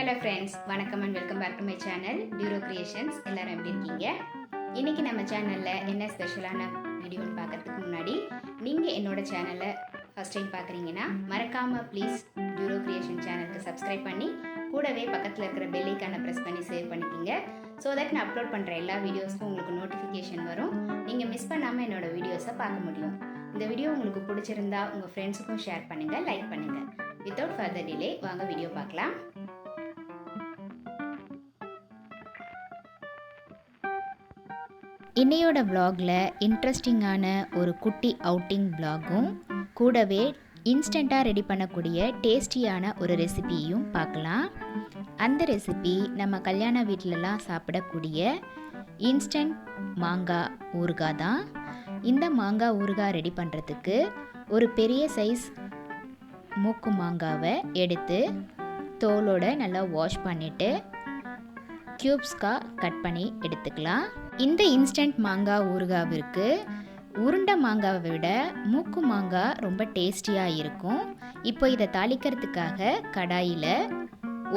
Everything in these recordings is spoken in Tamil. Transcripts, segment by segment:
Hello friends, வணக்கம் and welcome back to my channel Bureau Creations. எல்லாரும் எப்படி இருக்கீங்க? இன்னைக்கு நம்ம சேனல்ல என்ன ஸ்பெஷலான வீடியோன்னு பார்க்கிறதுக்கு முன்னாடி நீங்க என்னோட சேனலை ஃபர்ஸ்ட் டைம் பார்க்குறீங்கன்னா மறக்காம ப்ளீஸ் Bureau Creation சேனலுக்கு சப்ஸ்கிரைப் பண்ணி கூடவே பக்கத்தில் இருக்கிற பெல் ஐகானை ப்ரெஸ் பண்ணி சேவ் பண்ணிக்கோங்க. ஸோ தட் நான் அப்லோட் பண்ணுற எல்லா வீடியோஸ்க்கும் உங்களுக்கு நோட்டிஃபிகேஷன் வரும். நீங்கள் மிஸ் பண்ணாமல் என்னோட வீடியோஸை பார்க்க முடியும். இந்த வீடியோ உங்களுக்கு பிடிச்சிருந்தா உங்கள் ஃப்ரெண்ட்ஸுக்கும் ஷேர் பண்ணுங்கள், லைக் பண்ணுங்கள். வித்தவுட் ஃபர்தர் டிலே வாங்க வீடியோ பார்க்கலாம். இன்னையோட vlogல இன்ட்ரெஸ்டிங்கான ஒரு குட்டி அவுட்டிங் vlogகும் கூடவே இன்ஸ்டண்ட்டாக ரெடி பண்ணக்கூடிய டேஸ்டியான ஒரு ரெசிபியும் பார்க்கலாம். அந்த ரெசிபி நம்ம கல்யாண வீட்டிலலாம் சாப்பிடக்கூடிய இன்ஸ்டன்ட் மாங்காய் ஊறுகாய் தான். இந்த மாங்காய் ஊறுகாய் ரெடி பண்ணுறதுக்கு ஒரு பெரிய சைஸ் மூக்கு மாங்காவை எடுத்து தோலோடு நல்லா வாஷ் பண்ணிவிட்டு க்யூப்ஸ்க்காக கட் பண்ணி எடுத்துக்கலாம். இந்த இன்ஸ்டன்ட் மாங்காய் ஊறுகாவிற்கு உருண்டை மாங்காவை விட மூக்கு மாங்காய் ரொம்ப டேஸ்டியாக இருக்கும். இப்போ இதை தாளிக்கிறதுக்காக கடாயில்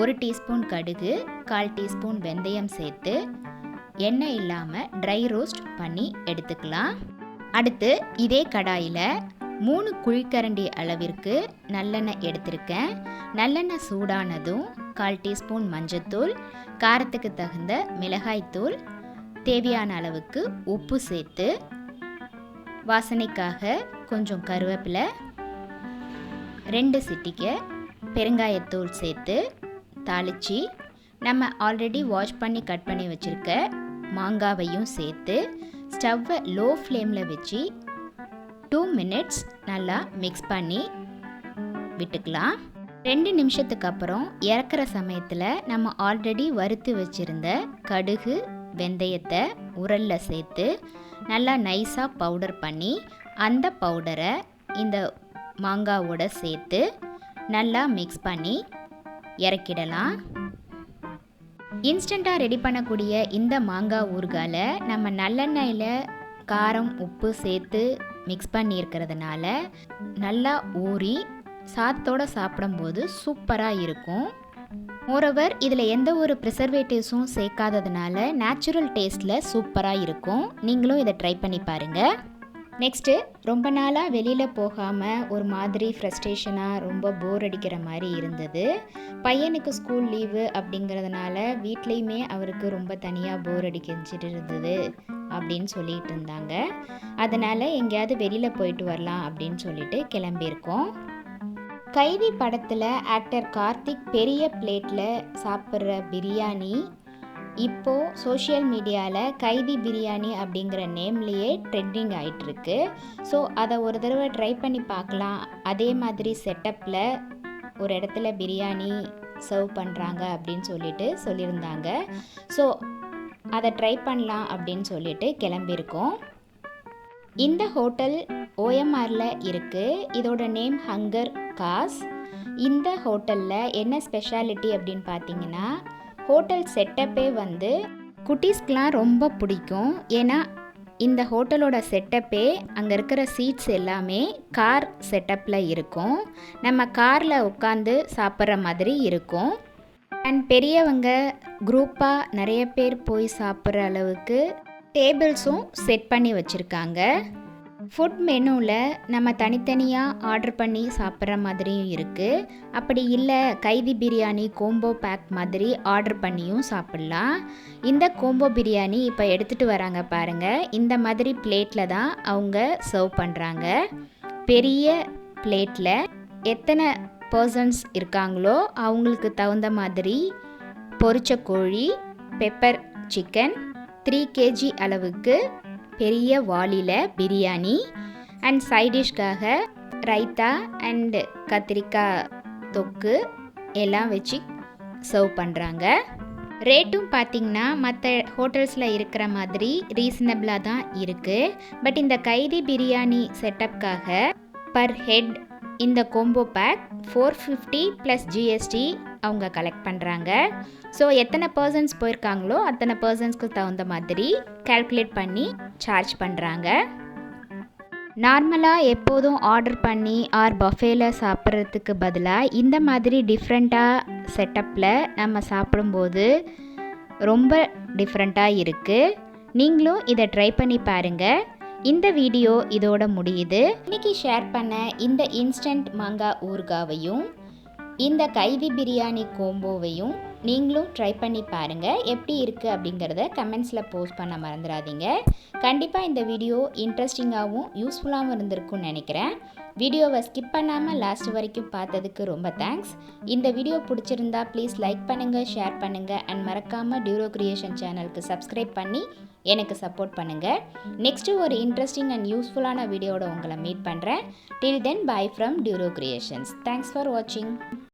1 டீஸ்பூன் கடுகு, 1/4 டீஸ்பூன் வெந்தயம் சேர்த்து எண்ணெய் இல்லாமல் ட்ரை ரோஸ்ட் பண்ணி எடுத்துக்கலாம். அடுத்து இதே கடாயில் 3 குழிக்கரண்டி அளவிற்கு நல்லெண்ணெய் எடுத்திருக்கேன். நல்லெண்ணெய் சூடானதும் 1/4 டீஸ்பூன் மஞ்சத்தூள், காரத்துக்கு தகுந்த மிளகாய்த்தூள், தேவையான அளவுக்கு உப்பு சேர்த்து வாசனைக்காக கொஞ்சம் கருவேப்பிலை, 2 சிட்டிகை பெருங்காயத்தூள் சேர்த்து தாளித்து நம்ம ஆல்ரெடி வாஷ் பண்ணி கட் பண்ணி வச்சுருக்க மாங்காவையும் சேர்த்து ஸ்டவ்வை லோ ஃப்ளேமில் வச்சு 2 மினிட்ஸ் நல்லா மிக்ஸ் பண்ணி விட்டுக்கலாம். 2 நிமிஷத்துக்கு அப்புறம் இறக்குற சமயத்தில் நம்ம ஆல்ரெடி வறுத்து வச்சுருந்த கடுகு வெந்தயத்தை உரலில் சேர்த்து நல்லா நைஸாக பவுடர் பண்ணி அந்த பவுடரை இந்த மாங்காவோட சேர்த்து நல்லா மிக்ஸ் பண்ணி இறக்கிடலாம். இன்ஸ்டண்ட்டாக ரெடி பண்ணக்கூடிய இந்த மாங்காய் ஊறுகாயில் நம்ம நல்லெண்ணெயில் காரம் உப்பு சேர்த்து மிக்ஸ் பண்ணியிருக்கிறதுனால நல்லா ஊறி சாதத்தோடு சாப்பிடும்போது சூப்பராக இருக்கும். மோரோவர் இதில் எந்த ஒரு ப்ரிசர்வேட்டிவ்ஸும் சேர்க்காததுனால நேச்சுரல் டேஸ்ட்டில் சூப்பராக இருக்கும். நீங்களும் இதை ட்ரை பண்ணி பாருங்கள். நெக்ஸ்ட்டு ரொம்ப நாளாக வெளியில் போகாமல் ஒரு மாதிரி ஃப்ரஸ்ட்ரேஷனாக ரொம்ப போர் அடிக்கிற மாதிரி இருந்தது. பையனுக்கு ஸ்கூல் லீவு அப்படிங்கிறதுனால வீட்லேயுமே அவருக்கு ரொம்ப தனியாக போர் அடிக்கிச்சிட்டு இருந்தது அப்படின்னு சொல்லிட்டு இருந்தாங்க. அதனால் எங்கேயாவது வெளியில் போயிட்டு வரலாம் அப்படின்னு சொல்லிட்டு கிளம்பியிருக்கோம். கைதி படத்தில் ஆக்டர் கார்த்திக் பெரிய பிளேட்டில் சாப்பிட்ற பிரியாணி இப்போது சோஷியல் மீடியாவில் கைதி பிரியாணி அப்படிங்கிற நேம்லேயே ட்ரெண்டிங் ஆகிட்டுருக்கு. ஸோ அதை ஒரு தடவை ட்ரை பண்ணி பார்க்கலாம். அதே மாதிரி செட்டப்பில் ஒரு இடத்துல பிரியாணி சர்வ் பண்ணுறாங்க அப்படின்னு சொல்லியிருந்தாங்க. ஸோ அதை ட்ரை பண்ணலாம் அப்படின்னு சொல்லிட்டு கிளம்பியிருக்கோம். இந்த ஹோட்டல் ஓஎம்ஆரில் இருக்குது. இதோட நேம் ஹங்கர் காஸ். இந்த ஹோட்டலில் என்ன ஸ்பெஷாலிட்டி அப்படின்னு பார்த்தீங்கன்னா ஹோட்டல் செட்டப்பே வந்து குட்டீஸ்க்கெலாம் ரொம்ப பிடிக்கும். ஏன்னா இந்த ஹோட்டலோட செட்டப்பே அங்கே இருக்கிற சீட்ஸ் எல்லாமே கார் செட்டப்பில் இருக்கும். நம்ம காரில் உட்காந்து சாப்பிட்ற மாதிரி இருக்கும். அண்ட் பெரியவங்க குரூப்பாக நிறைய பேர் போய் சாப்பிட்ற அளவுக்கு டேபிள்ஸும் செட் பண்ணி வச்சுருக்காங்க. ஃபுட் மெனுவில் நம்ம தனித்தனியாக ஆர்டர் பண்ணி சாப்பிட்ற மாதிரியும் இருக்குது. அப்படி இல்லை கைதி பிரியாணி கோம்போ பேக் மாதிரி ஆர்டர் பண்ணியும் சாப்பிட்லாம். இந்த கோம்போ பிரியாணி இப்போ எடுத்துகிட்டு வராங்க பாருங்கள். இந்த மாதிரி பிளேட்டில் தான் அவங்க சர்வ் பண்ணுறாங்க. பெரிய பிளேட்டில் எத்தனை பர்சன்ஸ் இருக்காங்களோ அவங்களுக்கு தகுந்த மாதிரி பொரிச்ச கோழி, பெப்பர் சிக்கன், 3 kg அளவுக்கு பெரிய வாளியில் பிரியாணி அண்ட் சைடிஷ்காக ரைத்தா அண்ட் கத்திரிக்காய் தொக்கு எல்லாம் வச்சு சர்வ் பண்ணுறாங்க. ரேட்டும் பார்த்திங்கன்னா மற்ற ஹோட்டல்ஸில் இருக்கிற மாதிரி ரீசனபிளாக தான் இருக்குது. பட் இந்த கைதி பிரியாணி செட்டப்காக பர் ஹெட் இந்த கோம்போ பேக் 450 + GST அவங்க கலெக்ட் பண்ணுறாங்க. ஸோ எத்தனை பர்சன்ஸ் போயிருக்காங்களோ அத்தனை பர்சன்ஸ்க்கு தகுந்த மாதிரி கால்குலேட் பண்ணி சார்ஜ் பண்ணுறாங்க. நார்மலாக எப்போதும் ஆர்டர் பண்ணி பஃபேல சாப்பிட்றதுக்கு பதிலாக இந்த மாதிரி டிஃப்ரெண்ட்டாக செட்டப்பில் நம்ம சாப்பிடும்போது ரொம்ப டிஃப்ரெண்ட்டாக இருக்குது. நீங்களும் இதை ட்ரை பண்ணி பாருங்கள். இந்த வீடியோ இதோட முடியுது. இன்றைக்கி ஷேர் பண்ண இந்த இன்ஸ்டன்ட் மாங்காய் ஊறுகாவையும் இந்த கைதி பிரியாணி கோம்போவையும் நீங்களும் ட்ரை பண்ணி பாருங்கள். எப்படி இருக்குது அப்படிங்கிறத கமெண்ட்ஸில் போஸ்ட் பண்ண மறந்துடாதீங்க. கண்டிப்பாக இந்த வீடியோ இன்ட்ரெஸ்டிங்காகவும் யூஸ்ஃபுல்லாகவும் இருந்திருக்கும்னு நினைக்கிறேன். வீடியோவை ஸ்கிப் பண்ணாமல் லாஸ்ட் வரைக்கும் பார்த்ததுக்கு ரொம்ப தேங்க்ஸ். இந்த வீடியோ பிடிச்சிருந்தா ப்ளீஸ் லைக் பண்ணுங்கள், ஷேர் பண்ணுங்கள் அண்ட் மறக்காமல் டியூரோ கிரியேஷன் சேனலுக்கு சப்ஸ்கிரைப் பண்ணி எனக்கு சப்போர்ட் பண்ணுங்கள். நெக்ஸ்ட்டு ஒரு இன்ட்ரெஸ்டிங் அண்ட் யூஸ்ஃபுல்லான வீடியோவோட உங்களை மீட் பண்ணுறேன். டில் தென் பை ஃப்ரம் டியூரோ கிரியேஷன்ஸ். தேங்க்ஸ் ஃபார் வாட்சிங்.